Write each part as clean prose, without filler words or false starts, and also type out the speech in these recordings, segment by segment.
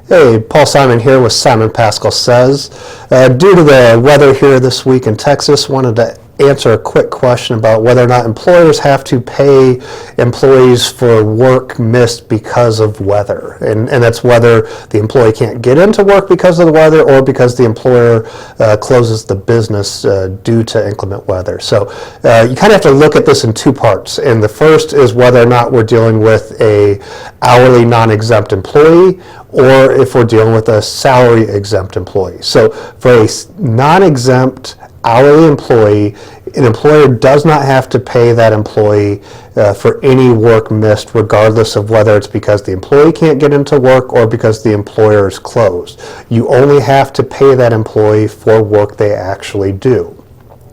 Hey, Paul Simon here with Simon Paschal Says. Due to the weather here this week in Texas, wanted to answer a quick question about whether or not employers have to pay employees for work missed because of weather. And that's whether the employee can't get into work because of the weather or because the employer closes the business due to inclement weather. So you kind of have to look at this in two parts. And the first is whether or not we're dealing with a hourly non-exempt employee or if we're dealing with a salary exempt employee. So for a non-exempt hourly employee, an employer does not have to pay that employee for any work missed, regardless of whether it's because the employee can't get into work or because the employer is closed. You only have to pay that employee for work they actually do.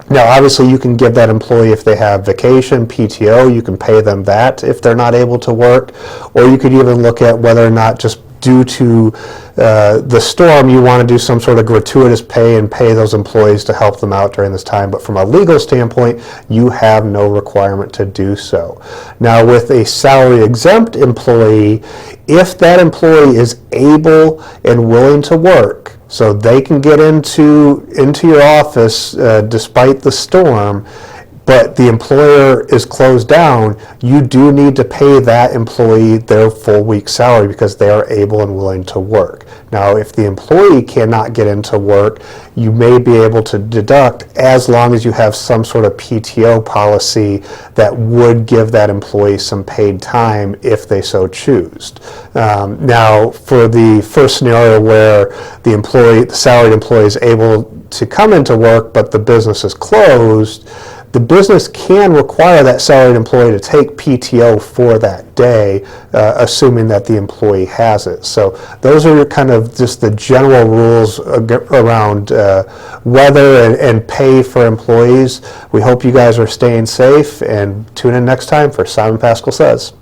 Now, obviously, you can give that employee, if they have vacation, PTO, you can pay them that if they're not able to work, or you could even look at whether or not just due to the storm, you want to do some sort of gratuitous pay and pay those employees to help them out during this time. But from a legal standpoint, you have no requirement to do so. Now, with a salary exempt employee, if that employee is able and willing to work, so they can get into your office despite the storm, but the employer is closed down, you do need to pay that employee their full week salary because they are able and willing to work. Now, if the employee cannot get into work, you may be able to deduct as long as you have some sort of PTO policy that would give that employee some paid time if they so choose. Now, for the first scenario where the salaried employee is able to come into work but the business is closed, the business can require that salaried employee to take PTO for that day, assuming that the employee has it. So those are kind of just the general rules around weather and pay for employees. We hope you guys are staying safe, and tune in next time for Simon Paschal Says.